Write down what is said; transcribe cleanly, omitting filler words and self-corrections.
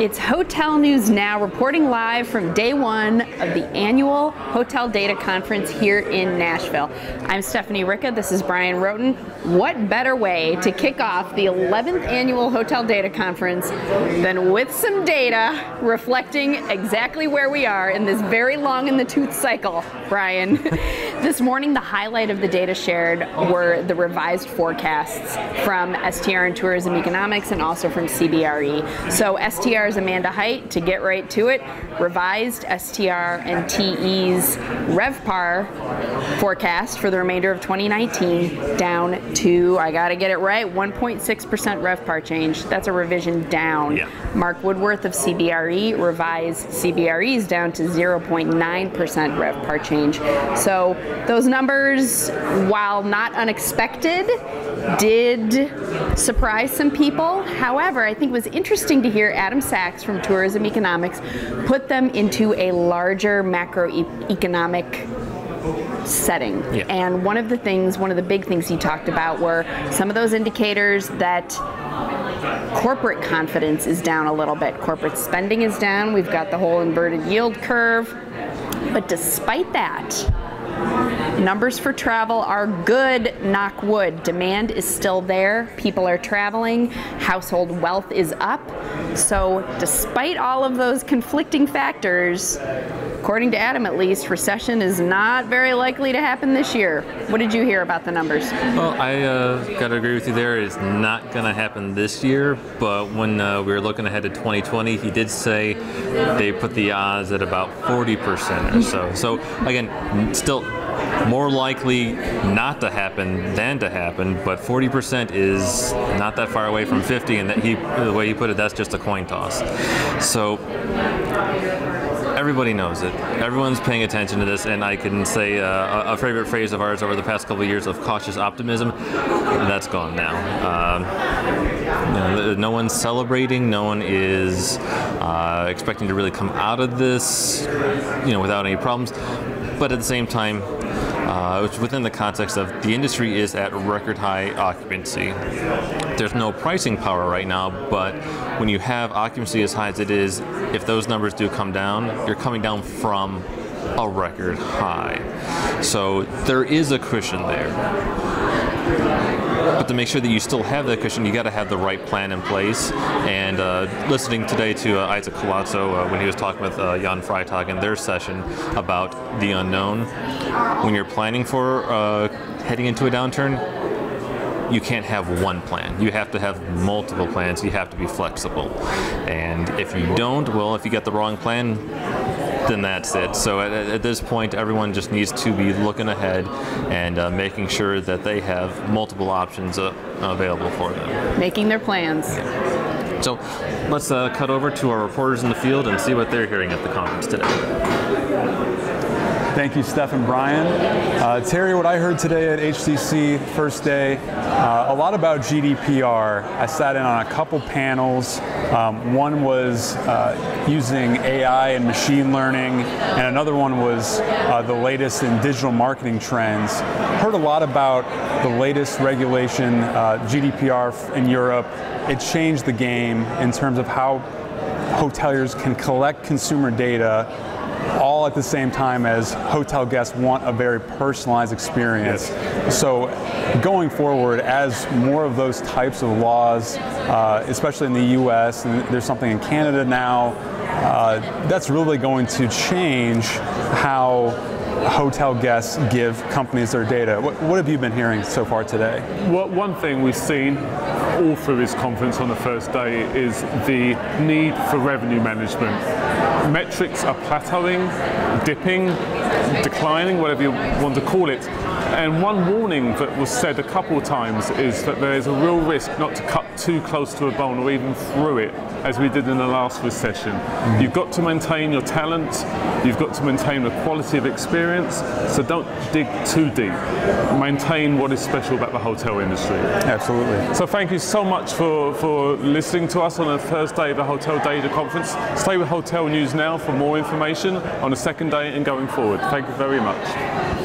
It's Hotel News Now, reporting live from day one of the annual Hotel Data Conference here in Nashville. I'm Stephanie Ricca, this is Bryan Wroten. What better way to kick off the 11th annual Hotel Data Conference than with some data reflecting exactly where we are in this very long in the tooth cycle, Bryan. This morning, the highlight of the data shared were the revised forecasts from STR and Tourism Economics and also from CBRE. So STR's Amanda Height, to get right to it, revised STR and TE's RevPAR forecast for the remainder of 2019 down to, I gotta get it right, 1.6% RevPAR change. That's a revision down. Yeah. Mark Woodworth of CBRE revised CBRE's down to 0.9% RevPAR change. So those numbers, while not unexpected, did surprise some people. However, I think it was interesting to hear Adam Sachs from Tourism Economics put them into a larger macroeconomic setting. Yeah. And one of the big things he talked about were some of those indicators that corporate confidence is down a little bit. Corporate spending is down. We've got the whole inverted yield curve. But despite that, numbers for travel are good, knock wood. Demand is still there. People are traveling. Household wealth is up. So despite all of those conflicting factors, according to Adam at least, recession is not very likely to happen this year. What did you hear about the numbers? Well, I got to agree with you there. It's not going to happen this year, but when we were looking ahead to 2020, he did say they put the odds at about 40% or so. So again, still more likely not to happen than to happen, but 40% is not that far away from 50, and that the way he put it, that's just a coin toss. So everybody knows it. Everyone's paying attention to this, and I can say a favorite phrase of ours over the past couple of years of cautious optimism, that's gone now. No one's celebrating. No one is expecting to really come out of this, without any problems. But at the same time, which within the context of the industry is at record high occupancy. There's no pricing power right now, but when you have occupancy as high as it is, if those numbers do come down, you're coming down from a record high. So there is a cushion there. But to make sure that you still have that cushion, you got to have the right plan in place. And listening today to Isaac Colazzo when he was talking with Jan Freitag in their session about the unknown, when you're planning for heading into a downturn, you can't have one plan. You have to have multiple plans. You have to be flexible. And if you don't, well, if you get the wrong plan, then that's it. So at this point, everyone just needs to be looking ahead and making sure that they have multiple options available for them. Making their plans. Yeah. So let's cut over to our reporters in the field and see what they're hearing at the conference today. Thank you, Steph and Bryan. Terry, what I heard today at HCC, first day, a lot about GDPR. I sat in on a couple panels. One was using AI and machine learning, and another one was the latest in digital marketing trends. Heard a lot about the latest regulation, GDPR in Europe. It changed the game in terms of how hoteliers can collect consumer data all at the same time as hotel guests want a very personalized experience. Yes. So going forward, as more of those types of laws, especially in the US, and there's something in Canada now, that's really going to change how hotel guests give companies their data. What have you been hearing so far today? Well, one thing we've seen all through this conference on the first day is the need for revenue management. Metrics are plateauing, dipping, declining, whatever you want to call it. And one warning that was said a couple of times is that there is a real risk not to cut too close to a bone or even through it, as we did in the last recession. Mm-hmm. You've got to maintain your talent, you've got to maintain the quality of experience, so don't dig too deep. Maintain what is special about the hotel industry. Absolutely. So thank you so much for listening to us on the first day of the Hotel Data Conference. Stay with Hotel News Now for more information on the second day and going forward. Thank you very much.